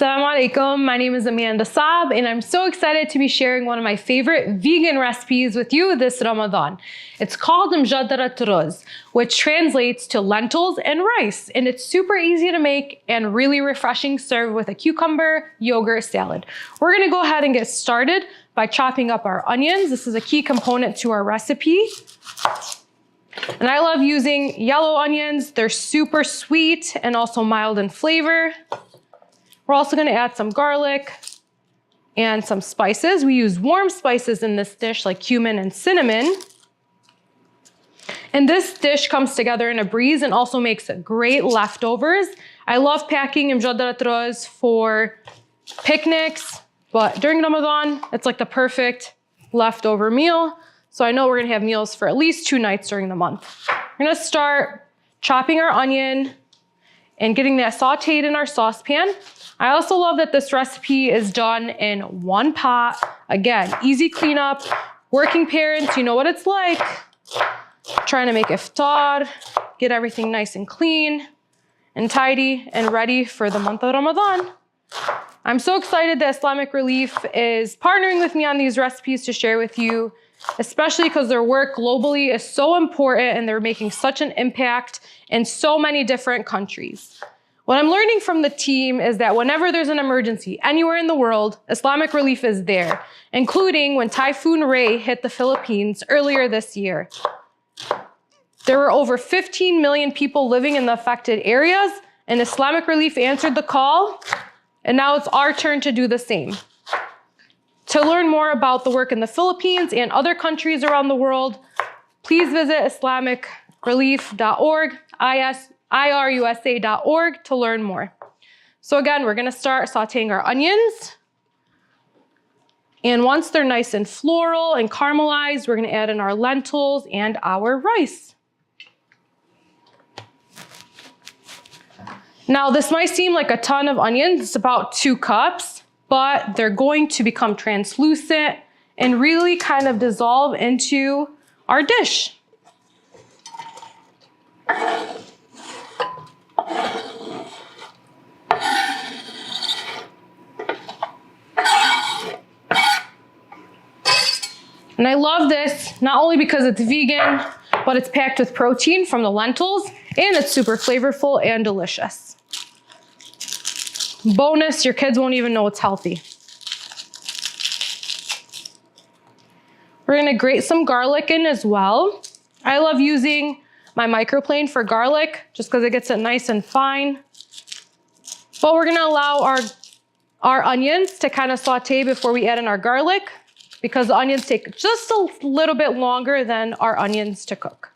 Assalamu alaikum, my name is Amanda Saab and I'm so excited to be sharing one of my favorite vegan recipes with you this Ramadan. It's called Untitled Chapter, which translates to lentils and rice, and it's super easy to make and really refreshing served with a cucumber yogurt salad. We're gonna go ahead and get started by chopping up our onions. This is a key component to our recipe. And I love using yellow onions. They're super sweet and also mild in flavor. We're also gonna add some garlic and some spices. We use warm spices in this dish like cumin and cinnamon. And this dish comes together in a breeze and also makes great leftovers. I love packing mjaddarat for picnics, but during Ramadan, it's like the perfect leftover meal. So I know we're gonna have meals for at least 2 nights during the month. We're gonna start chopping our onion and getting that sauteed in our saucepan. I also love that this recipe is done in one pot. Again, easy cleanup. Working parents, you know what it's like. Trying to make iftar, get everything nice and clean and tidy and ready for the month of Ramadan. I'm so excited that Islamic Relief is partnering with me on these recipes to share with you, especially because their work globally is so important and they're making such an impact in so many different countries. What I'm learning from the team is that whenever there's an emergency anywhere in the world, Islamic Relief is there, including when Typhoon Ray hit the Philippines earlier this year. There were over 15 million people living in the affected areas, and Islamic Relief answered the call, and now it's our turn to do the same. To learn more about the work in the Philippines and other countries around the world, please visit islamicrelief.org, irusa.org to learn more. So again, we're gonna start sauteing our onions. And once they're nice and floral and caramelized, we're gonna add in our lentils and our rice. Now, this might seem like a ton of onions. It's about 2 cups, but they're going to become translucent and really kind of dissolve into our dish. And I love this, not only because it's vegan, but it's packed with protein from the lentils, and it's super flavorful and delicious. Bonus, your kids won't even know it's healthy. We're gonna grate some garlic in as well. I love using my microplane for garlic, just because it gets it nice and fine. But we're gonna allow our onions to kind of saute before we add in our garlic, because the onions take just a little bit longer than our onions to cook.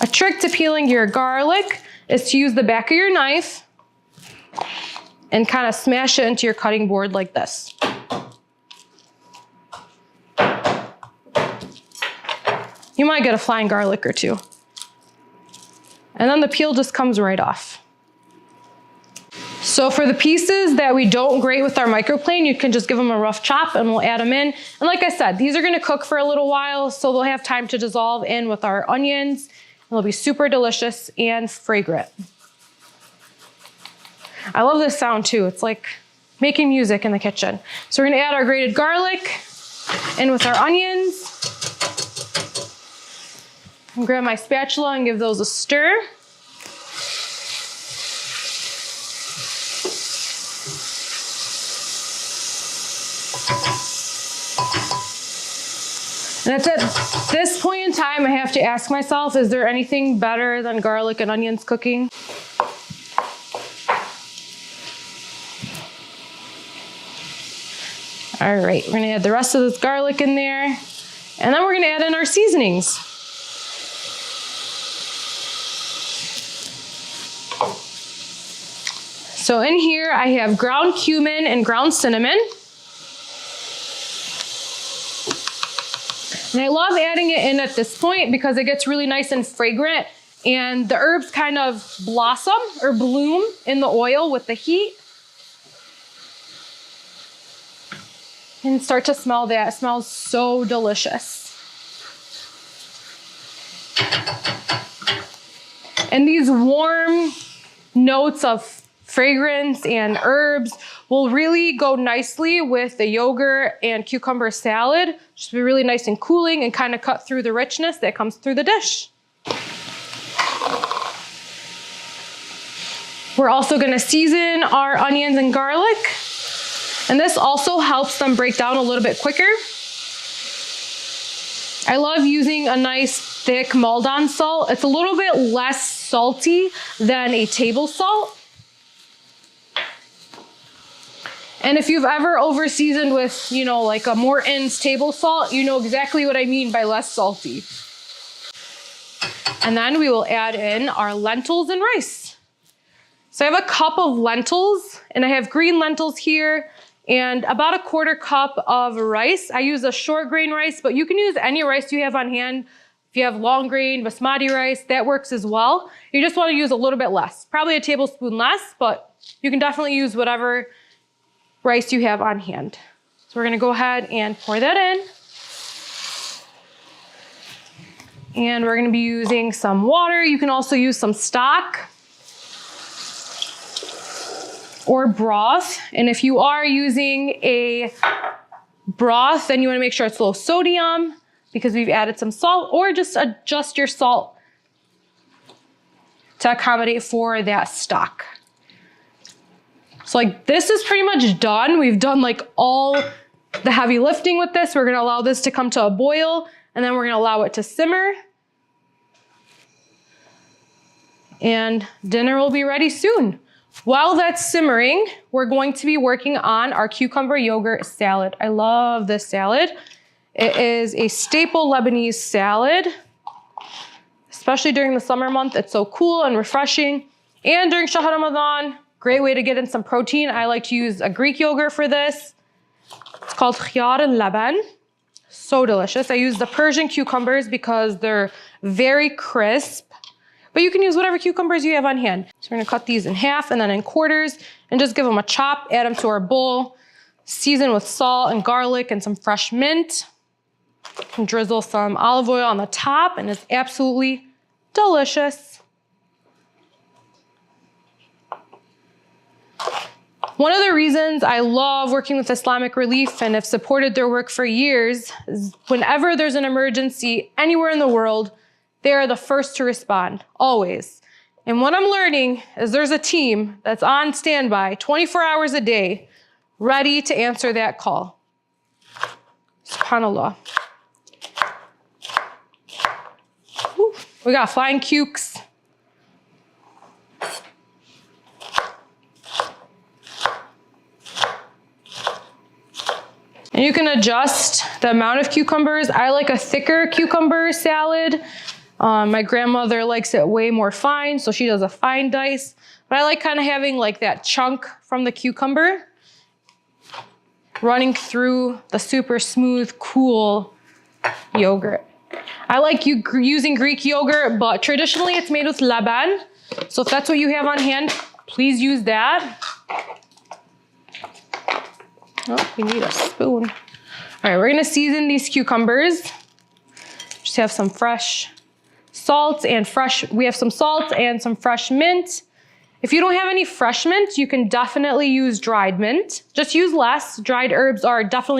A trick to peeling your garlic is to use the back of your knife and kind of smash it into your cutting board like this. You might get a flying garlic or 2. And then the peel just comes right off. So for the pieces that we don't grate with our microplane, you can just give them a rough chop and we'll add them in. And like I said, these are gonna cook for a little while, so they'll have time to dissolve in with our onions. And they'll be super delicious and fragrant. I love this sound too. It's like making music in the kitchen. So we're gonna add our grated garlic in with our onions. And grab my spatula and give those a stir. And it's at this point in time, I have to ask myself, is there anything better than garlic and onions cooking? All right, we're gonna add the rest of this garlic in there, and then we're gonna add in our seasonings. So in here, I have ground cumin and ground cinnamon. And I love adding it in at this point because it gets really nice and fragrant, and the herbs kind of blossom or bloom in the oil with the heat. And start to smell that. It smells so delicious. And these warm notes of fragrance and herbs will really go nicely with the yogurt and cucumber salad. Just be really nice and cooling and kind of cut through the richness that comes through the dish. We're also gonna season our onions and garlic. And this also helps them break down a little bit quicker. I love using a nice thick Maldon salt. It's a little bit less salty than a table salt. And if you've ever over seasoned with, you know, like a Morton's table salt, you know exactly what I mean by less salty. And then we will add in our lentils and rice. So I have a cup of lentils, and I have green lentils here, and about a 1/4 cup of rice. I use a short grain rice, but you can use any rice you have on hand. If you have long grain, basmati rice, that works as well. You just want to use a little bit less, probably a tablespoon less, but you can definitely use whatever rice you have on hand. So we're gonna go ahead and pour that in. And we're gonna be using some water. You can also use some stock or broth. And if you are using a broth, then you wanna make sure it's low sodium because we've added some salt, or just adjust your salt to accommodate for that stock. So like this is pretty much done. We've done like all the heavy lifting with this. We're gonna allow this to come to a boil, and then we're gonna allow it to simmer. And dinner will be ready soon. While that's simmering, we're going to be working on our cucumber yogurt salad. I love this salad. It is a staple Lebanese salad, especially during the summer month. It's so cool and refreshing. And during Shahr Ramadan, great way to get in some protein. I like to use a Greek yogurt for this. It's called khiyar al-laban. So delicious. I use the Persian cucumbers because they're very crisp. But you can use whatever cucumbers you have on hand. So we're gonna cut these in half and then in quarters and just give them a chop, add them to our bowl, season with salt and garlic and some fresh mint. And drizzle some olive oil on the top, and it's absolutely delicious. One of the reasons I love working with Islamic Relief and have supported their work for years is whenever there's an emergency anywhere in the world, they are the first to respond, always. And what I'm learning is there's a team that's on standby 24 hours a day, ready to answer that call. SubhanAllah. Whew. We got flying cukes. And you can adjust the amount of cucumbers. I like a thicker cucumber salad. My grandmother likes it way more fine, so she does a fine dice. But I like kind of having like that chunk from the cucumber running through the super smooth, cool yogurt. I like using Greek yogurt, but traditionally it's made with laban. So if that's what you have on hand, please use that. Oh, we need a spoon. All right, we're gonna season these cucumbers. Just have some fresh salt and we have some salt and some fresh mint. If you don't have any fresh mint, you can definitely use dried mint. Just use less. Dried herbs are definitely